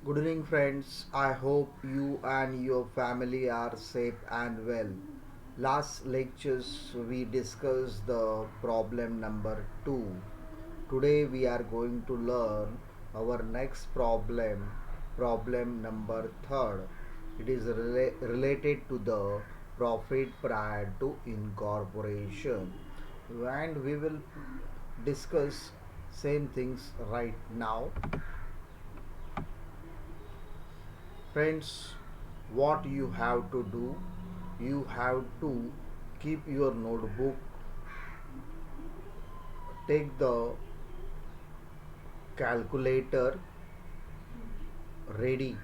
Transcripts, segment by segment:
Good evening, friends. I hope you and your family are safe and well. Last lectures we discussed the problem number 2. Today we are going to learn our next problem number 3. It is related to the profit prior to incorporation. And we will discuss same things right now. Friends, what you have to do, you have to keep your notebook, take the calculator ready,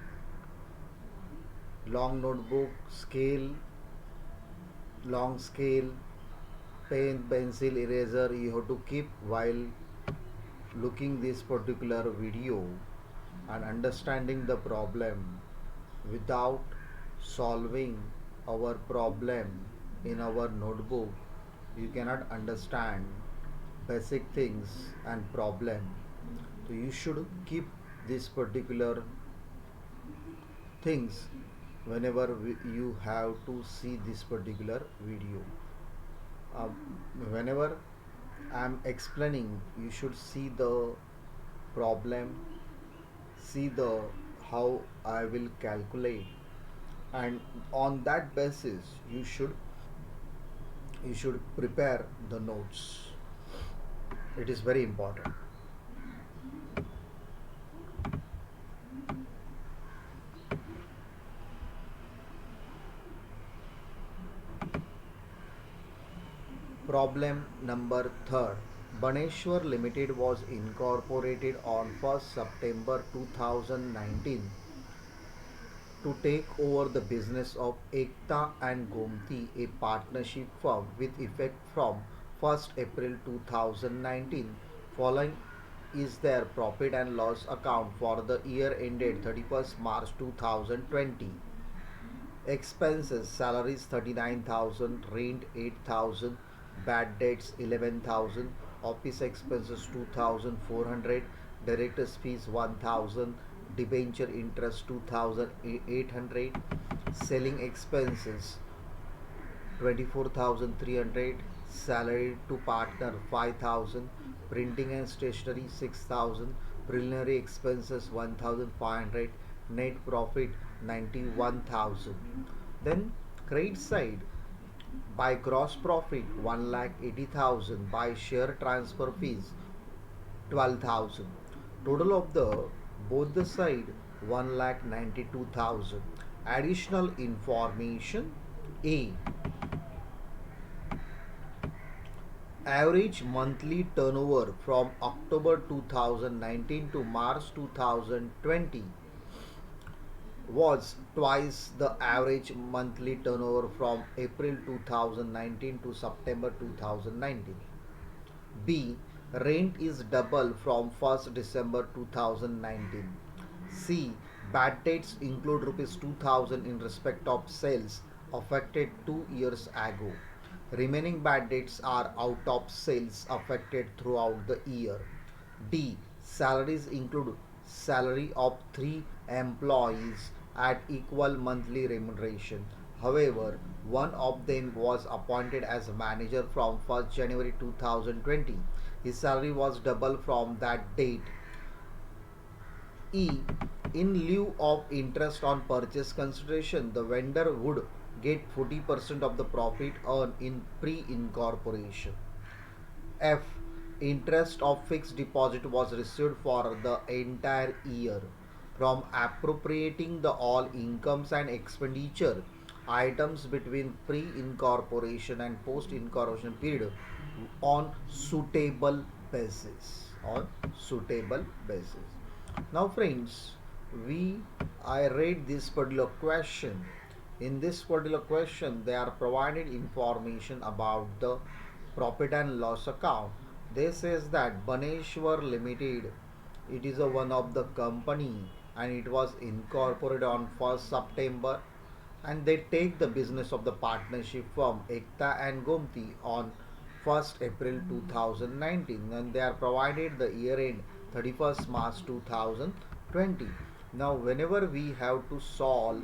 long notebook, scale, long scale, pen, pencil, eraser you have to keep while looking this particular video and understanding the problem. Without solving our problem in our notebook, you cannot understand basic things and problem. So you should keep this particular things whenever you have to see this particular video. uh, Whenever I am explaining, you should see the problem, see the how I will calculate, and on that basis you should prepare the notes. It is very important. Problem number 3. Baneshwar Limited was incorporated on 1st September 2019 to take over the business of Ekta and Gomti, a partnership firm with effect from 1st April 2019. Following is their profit and loss account for the year ended 31st March 2020. Expenses: salaries 39,000, rent 8,000, bad debts 11,000, office expenses 2,400, directors fees 1,000, debenture interest 2,800, selling expenses 24,300, salary to partner 5,000, printing and stationery 6,000, preliminary expenses 1,500, net profit 91,000. Then credit side, by gross profit 1,80,000, by share transfer fees 12,000. Total of the both the side 1,92,000. Additional information: A. Average monthly turnover from October 2019 to March 2020 was twice the average monthly turnover from April 2019 to September 2019. B. Rent is double from 1st December 2019. C. Bad debts include rupees 2,000 in respect of sales affected 2 years ago. Remaining bad debts are out of sales affected throughout the year. D. Salaries include salary of 3 employees at equal monthly remuneration. However, one of them was appointed as manager from 1st January 2020. His salary was double from that date. E. In lieu of interest on purchase consideration, the vendor would get 40% of the profit earned in pre-incorporation. F. Interest of fixed deposit was received for the entire year from appropriating the all incomes and expenditure items between pre-incorporation and post-incorporation period on suitable basis. On suitable basis. Now, friends, we I read this particular question. In this particular question, they are provided information about the profit and loss account. They says that Baneshwar Limited, it is a one of the company, and it was incorporated on 1st September, and they take the business of the partnership firm Ekta and Gomti on 1st April 2019, and they are provided the year end 31st March 2020. Now, whenever we have to solve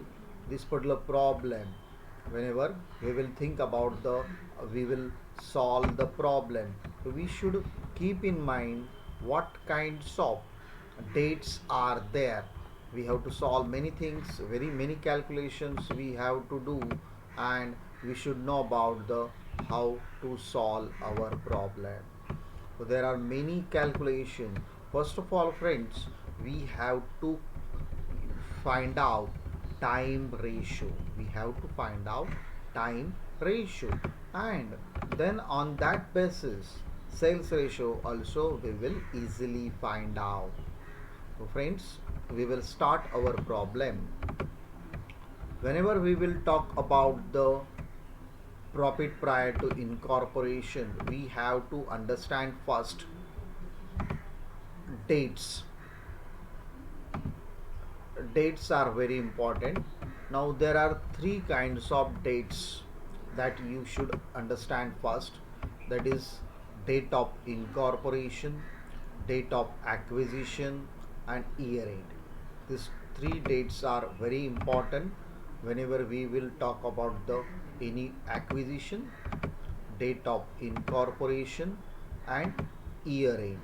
this particular problem, whenever we will think about we will solve the problem, we should keep in mind what kinds of dates are there. We have to solve many things, very many calculations we have to do, and we should know about the how to solve our problem. So there are many calculations. First of all, friends, we have to find out time ratio. We have to find out time ratio, and then on that basis sales ratio also we will easily find out. So friends, we will start our problem. Whenever we will talk about the profit prior to incorporation, we have to understand first dates. Dates are very important. Now there are three kinds of dates that you should understand first. That is date of incorporation, date of acquisition, and year end. These three dates are very important whenever we will talk about the any acquisition, date of incorporation, and year end.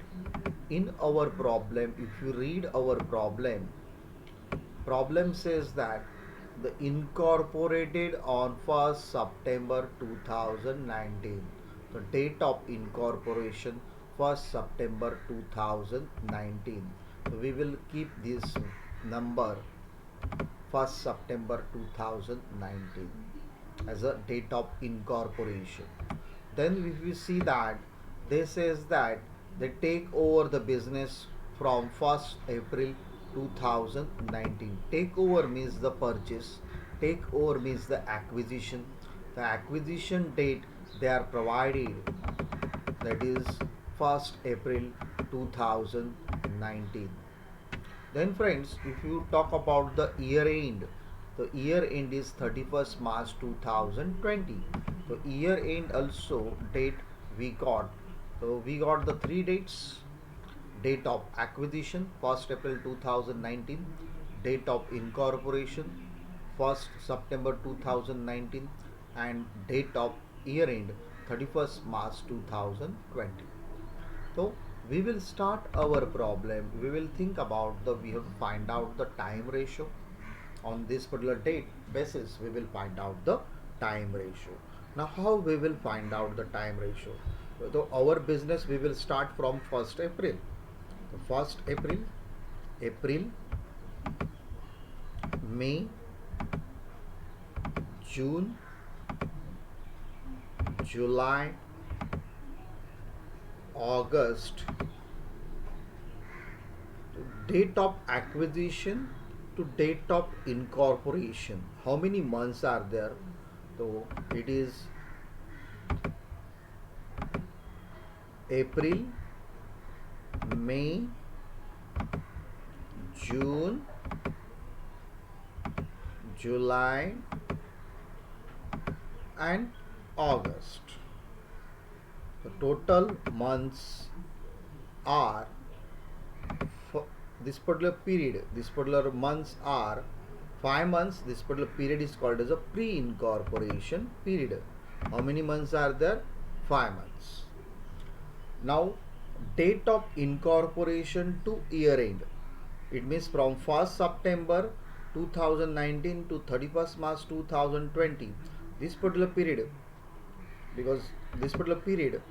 In our problem, if you read our problem says that the incorporated on 1st September 2019. The date of incorporation 1st September 2019. So we will keep this number 1st September 2019 as a date of incorporation. Then if we see that they says that they take over the business from 1st April 2019. Take over means the purchase, take over means the acquisition. The acquisition date they are provided, that is 1st April 2019. Then friends, if you talk about the year end, the year end is 31st March 2020. So year end also date we got. So we got the three dates. Date of acquisition 1st April 2019, date of incorporation 1st September 2019, and date of year end 31st March 2020. So we will start our problem. We will think about we have to find out the time ratio. On this particular date basis, we will find out the time ratio. Now, how we will find out the time ratio? So our business we will start from 1st April. So 1st April, May, June, July, August. Date of acquisition to date of incorporation. How many months are there? So it is April, May, June, July, and August. The total months are for this particular period. This particular months are 5 months. This particular period is called as a pre-incorporation period. How many months are there? 5 months. Now, date of incorporation to year end. It means from 1st September 2019 to 31st March 2020. This particular period, because this particular period,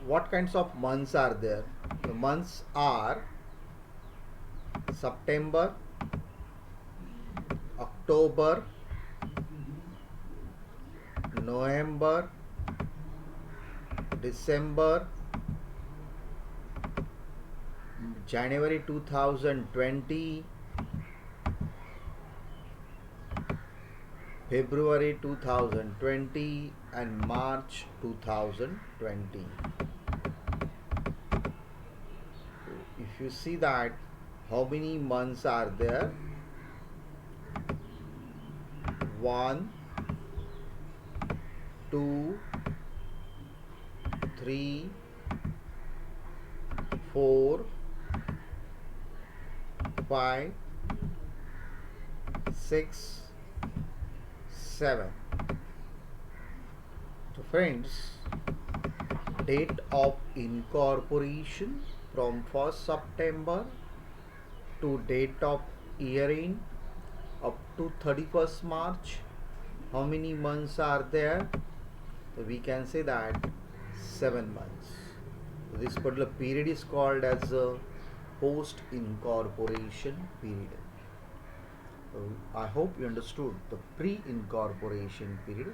what kinds of months are there? The months are September, October, November, December, January 2020, February 2020, and March 2020. If you see that, how many months are there? 1, 2, 3, 4, 5, 6, 7. So friends, date of incorporation from 1st September to date of year end up to 31st March. How many months are there? So we can say that 7 months. So this particular period is called as a post incorporation period. So I hope you understood the pre-incorporation period,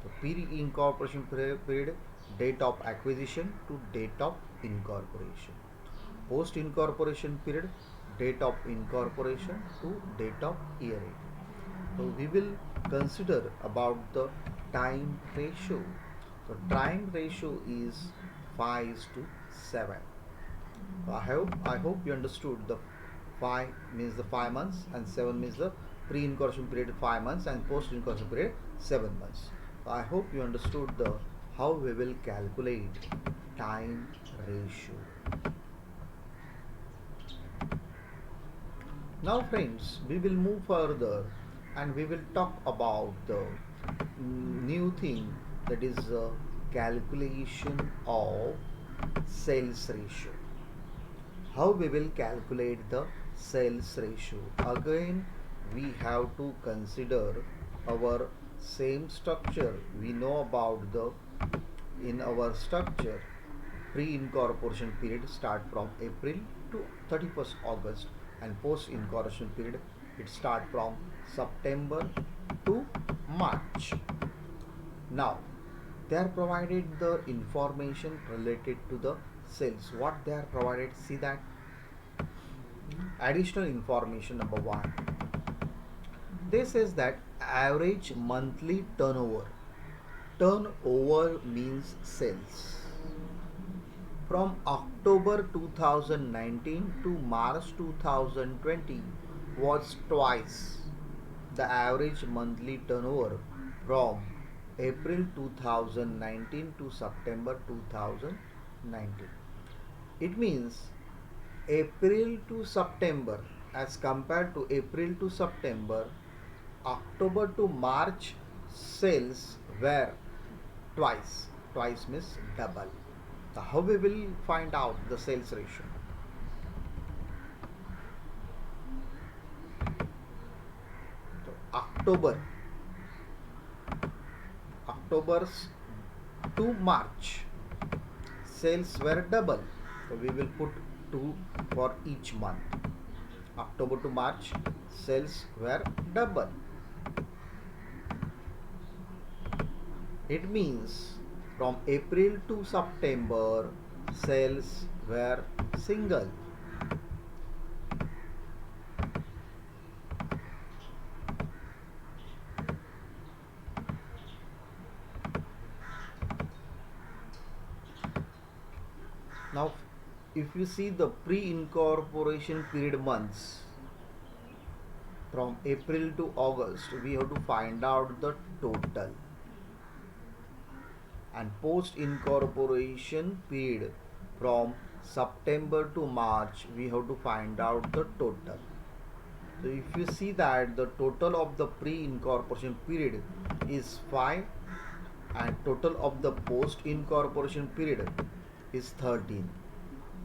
the pre-incorporation period, date of acquisition to date of incorporation. Post-incorporation period, date of incorporation to date of year end. So we will consider about the time ratio. So time ratio is 5 is to 7. So I hope you understood the 5 means the 5 months and 7 means the pre-incorporation period 5 months and post-incorporation period 7 months. So I hope you understood the how we will calculate time ratio. Now friends, we will move further and we will talk about the new thing, that is calculation of sales ratio. How we will calculate the sales ratio? Again, we have to consider our same structure. We know about the in our structure pre-incorporation period start from April to 31st August and post-incorporation period it start from September to March. Now they are provided the information related to the sales. What they are provided, see that additional information. Number 1, this says that average monthly turnover. Turnover means sales. From October 2019 to March 2020 was twice the average monthly turnover from April 2019 to September 2019. It means April to September, as compared to April to September, October to March sales were twice. Twice means double. So how we will find out the sales ratio? So October's to March sales were double. So we will put 2 for each month. October to March sales were double. It means from April to September sales were single. Now if you see the pre-incorporation period months from April to August, we have to find out the total, and post incorporation period from September to March we have to find out the total. So if you see that the total of the pre-incorporation period is 5 and total of the post-incorporation period is 13.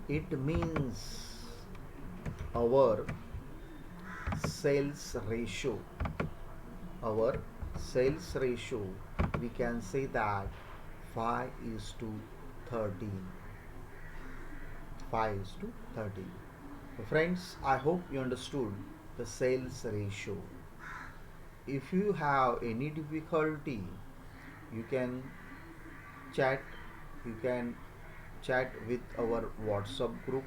It means our sales ratio, we can say that 5 is to 13. 5 is to 13. So friends, I hope you understood the sales ratio. If you have any difficulty, you can chat with our WhatsApp group.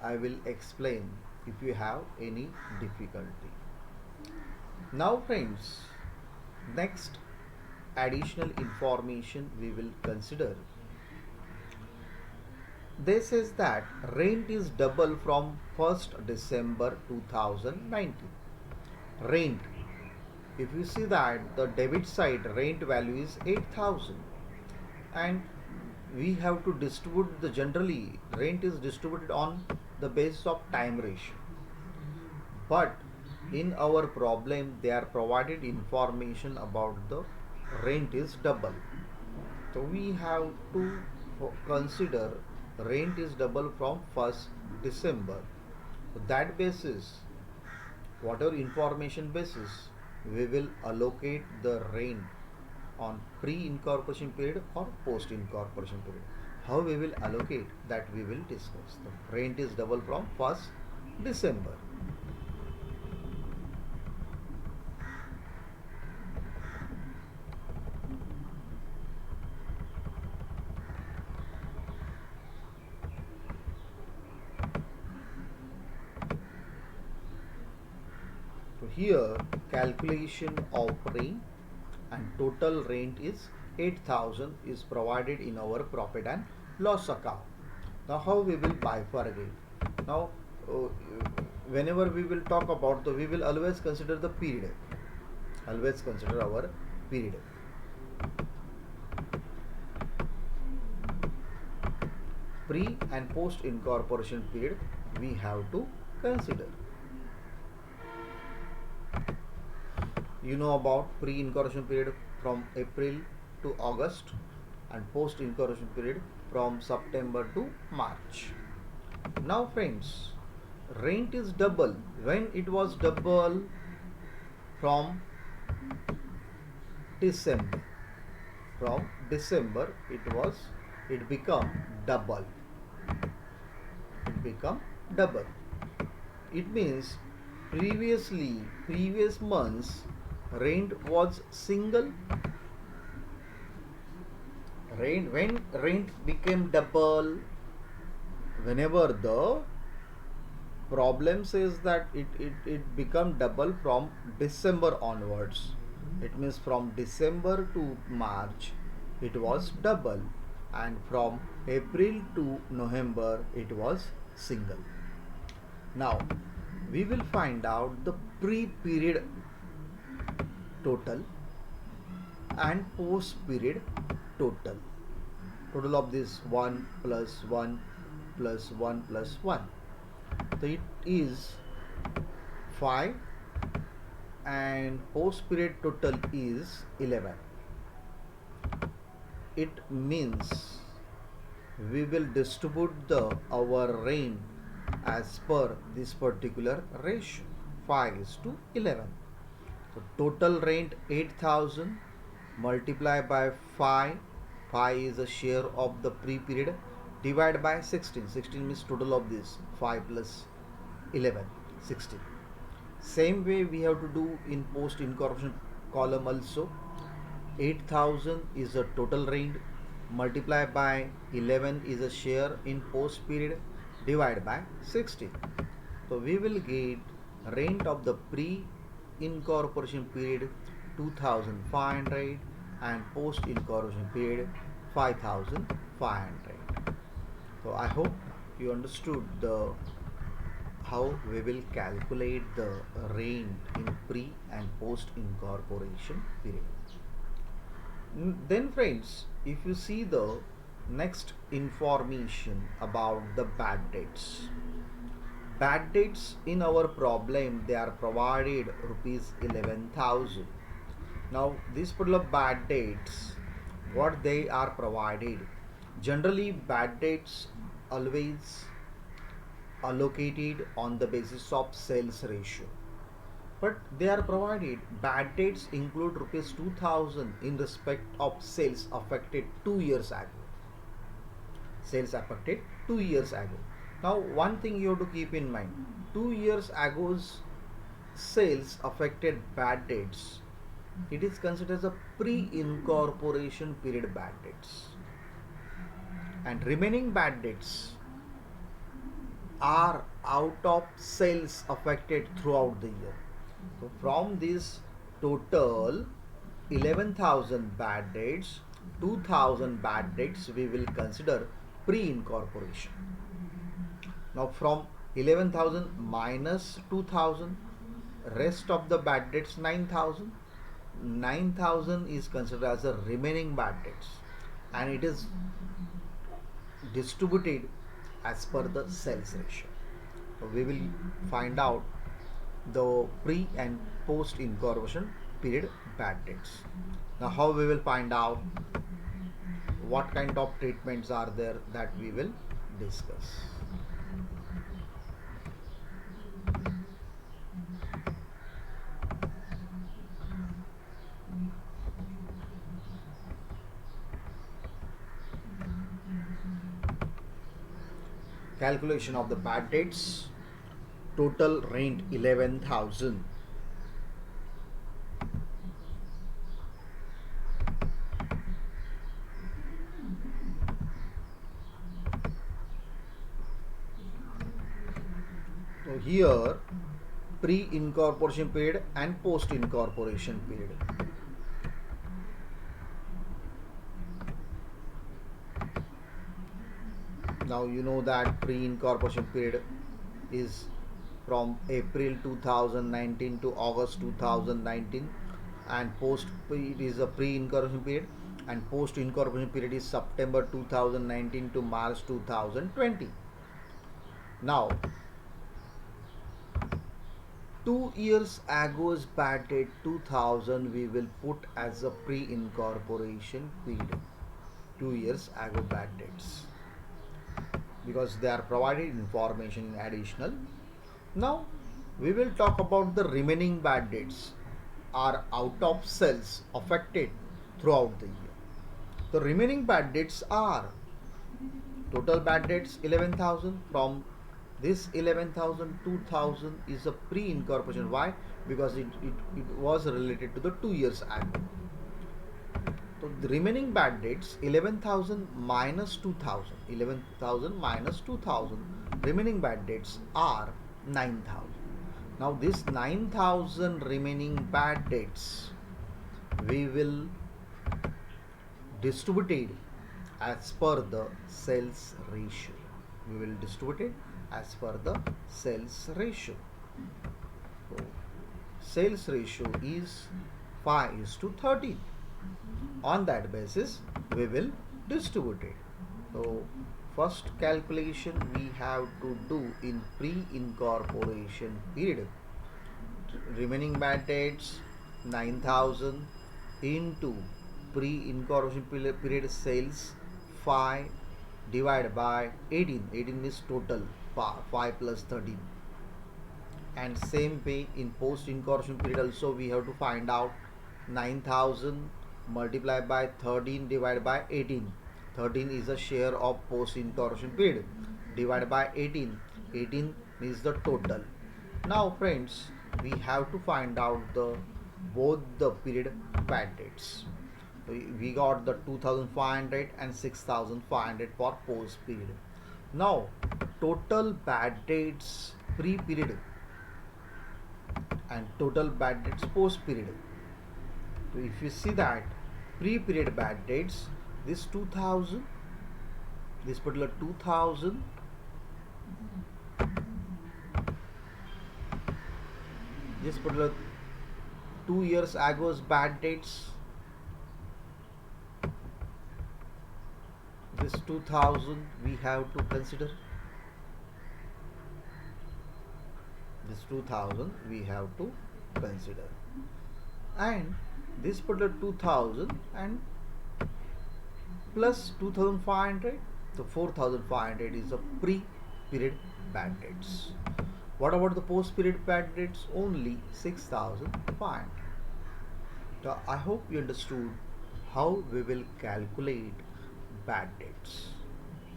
I will explain if you have any difficulty. Now friends, next additional information we will consider. This is that rent is double from 1st December 2019. Rent, if you see that the debit side rent value is 8,000 and we have to distribute the, generally rent is distributed on the basis of time ratio, but in our problem they are provided information about the rent is double. So we have to consider rent is double from 1st December. So that basis, whatever information basis, we will allocate the rent on pre-incorporation period or post-incorporation period. How we will allocate that we will discuss. The rent is double from 1st December. So here calculation of rent and total rent is 8,000 is provided in our profit and loss account. Now how we will bifurcate? Now uh, whenever we will talk about the, we will always consider the period. Always consider our period. Pre and post incorporation period we have to consider. You know about pre-incorporation period from April to August and post-incorporation period from September to March. Now friends, rent is double. When it was double? From December. From December it become double. It become double. It means previous months rent was single. When rent became double, whenever the problem says that it become double from December onwards, it means from December to March it was double, and from April to November it was single. Now we will find out the pre-period total and post-period total. Total of this 1 plus 1 plus 1 plus 1. So it is 5 and post-period total is 11. It means we will distribute our rent as per this particular ratio, 5 is to 11. So total rent 8,000 multiplied by 5. 5 is a share of the pre-period, divided by 16. 16 means total of this 5 plus 11, 16. Same way we have to do in post incorporation column also. 8,000 is a total rent multiplied by 11 is a share in post period, divided by 16. So we will get rent of the pre incorporation period 2,500 and post incorporation period 5,500. So I hope you understood the how we will calculate the rent in pre and post incorporation period. Then friends, if you see the next information about the bad debts. Bad debts in our problem they are provided rupees 11,000. Now these particular bad debts, what they are provided, generally bad debts always allocated on the basis of sales ratio, but they are provided bad debts include rupees 2,000 in respect of sales affected 2 years ago. Sales affected 2 years ago. Now one thing you have to keep in mind, 2 years ago's sales affected bad debts, it is considered as a pre-incorporation period bad debts, and remaining bad debts are out of sales affected throughout the year. So from this total 11,000 bad debts, 2,000 bad debts we will consider pre-incorporation. Now from 11,000 minus 2,000, rest of the bad debts 9,000. 9,000 is considered as a remaining bad debts, and it is distributed as per the sales ratio. So we will find out the pre and post incorporation period bad debts. Now, how we will find out what kind of treatments are there, that we will discuss. Calculation of the bad debts. Total rent 11,000. So here pre-incorporation period and post-incorporation period. Now you know that pre-incorporation period is from April 2019 to August 2019, and post it is a pre-incorporation period, and post-incorporation period is September 2019 to March 2020. Now 2 years ago's bad date 2000 we will put as a pre-incorporation period. 2 years ago bad dates, because they are provided information in additional. Now we will talk about the remaining bad dates are out of sales affected throughout the year. The remaining bad dates are total bad debts 11,000. From this 11,000, 2,000 is a pre-incorporation. Why? Because it was related to the 2 years ago. So the remaining bad debts 11,000 minus 2,000. 11,000 minus 2,000. Remaining bad debts are 9,000. Now this 9,000 remaining bad debts we will distribute it as per the sales ratio. We will distribute it as per the sales ratio. So sales ratio is 5:13. On that basis we will distribute it. So first calculation we have to do in pre-incorporation period. Remaining bad debts 9,000 into pre-incorporation period sales 5 divided by 18. 18 is total 5 plus 13. And same way in post incorporation period also we have to find out 9,000 multiplied by 13 divided by 18. 13 is the share of post incorporation period divided by 18. 18 is the total. Now friends, we have to find out the both the period bad debts. We got the 2,500 and 6,500 for post period. Now total bad debts pre period and total bad debts post period. So if you see that pre period bad debts, this 2,000, this particular 2,000, this particular 2 years ago's bad debts, this 2,000 we have to consider. This 2,000 we have to consider, and this particular 2,000 and plus 2,500, so 4,500 is a pre-period bad debts. What about the post-period bad debts? Only 6,500. So I hope you understood how we will calculate bad debts.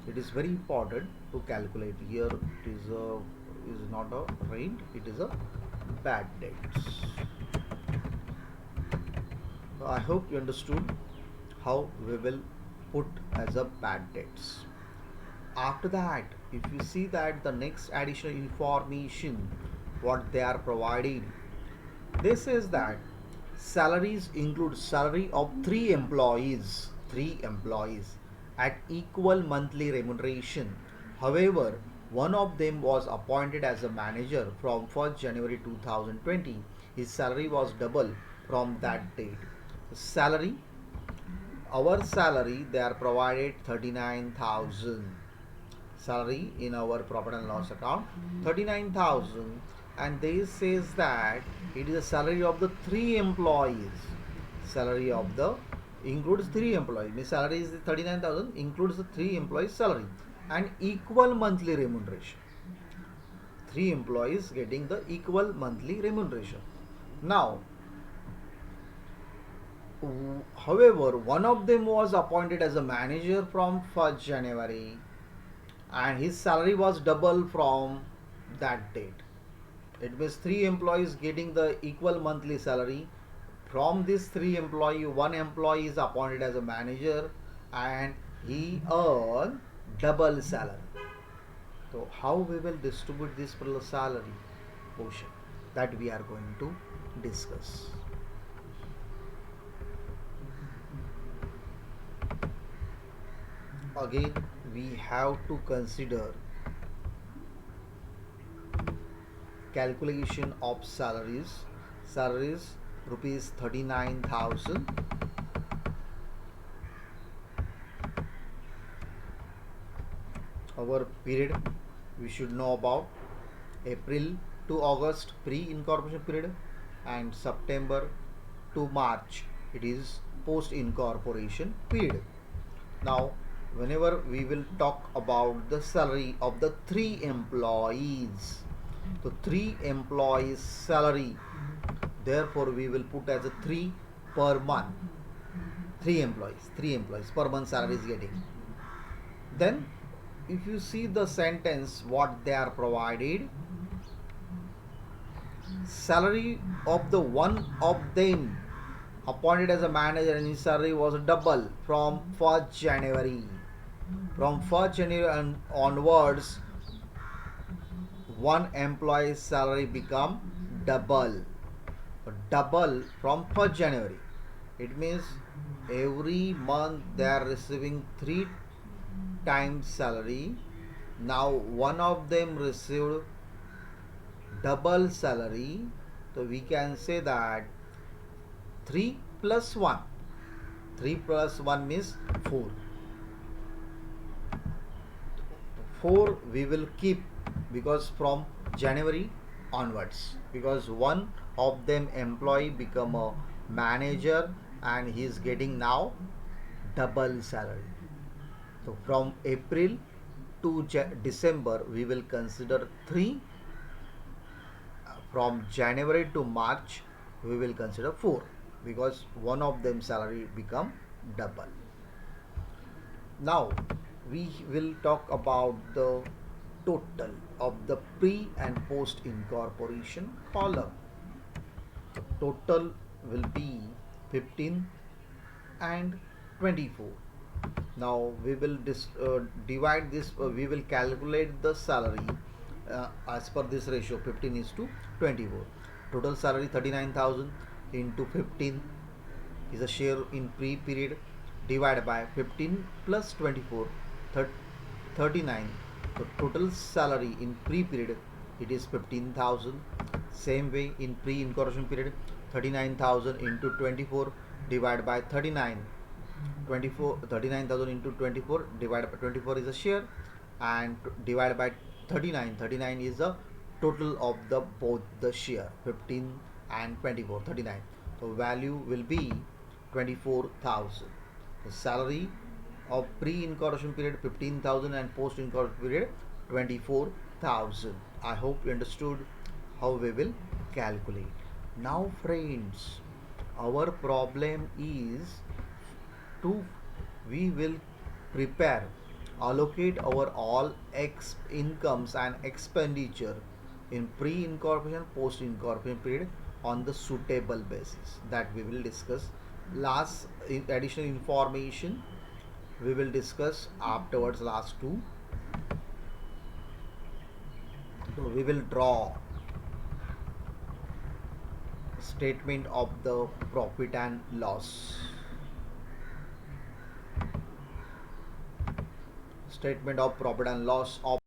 It is very important to calculate. Here it is not a rent, it is a bad debts. So I hope you understood how we will put as a bad debts. After that, if you see that the next additional information what they are providing, they says that salaries include salary of three employees at equal monthly remuneration. However, one of them was appointed as a manager from 1st January 2020. His salary was double from that date. Salary, our salary they are provided 39,000. Salary in our profit and loss account 39,000. and this says that it is the salary of the three employees. Salary of the includes three employees. Means salary is 39,000, includes the three employees salary and equal monthly remuneration. Three employees getting the equal monthly remuneration. Now, however, one of them was appointed as a manager from 1st January and his salary was double from that date. It means three employees getting the equal monthly salary. From this three employee, one employee is appointed as a manager and he earn double salary. So how we will distribute this salary portion, that we are going to discuss. Again, we have to consider calculation of salaries. Salaries rupees 39,000. Our period we should know about April to August pre-incorporation period and September to March it is post-incorporation period. Now, whenever we will talk about the salary of the three employees, the three employees salary, therefore we will put as a 3 per month. Three employees per month salary is getting. Then if you see the sentence what they are provided, salary of the one of them appointed as a manager and his salary was double from 1st January. From 1st January and onwards, one employee's salary become double. Double from 1st January. It means every month they are receiving 3 times salary. Now one of them received double salary. So we can say that 3 plus 1. 3 plus 1 means 4. 4 we will keep because from January onwards, because one of them employee become a manager and he is getting now double salary. So from April to December we will consider 3. From January to March we will consider 4 because one of them salary become double. Now we will talk about the total of the pre and post incorporation column. The total will be 15 and 24. Now we will divide this, we will calculate the salary as per this ratio 15 is to 24. Total salary 39,000 into 15 is a share in pre-period divided by 15 plus 24, 39. So total salary in pre-period it is 15,000. Same way in pre-incorporation period 39,000 into 24 divided by 39. 39,000 into 24 divided by 24 is a share and divided by 39. 39 is the total of the both the share 15 and 24. 39. So value will be 24,000. The salary of pre-incorporation period 15,000 and post-incorporation period 24,000. I hope you understood how we will calculate. Now friends, our problem is to we will prepare allocate our all incomes and expenditure in pre-incorporation post-incorporation period on the suitable basis, that we will discuss. Last additional information we will discuss afterwards. Last two, so we will draw statement of the profit and loss. Statement of profit and loss of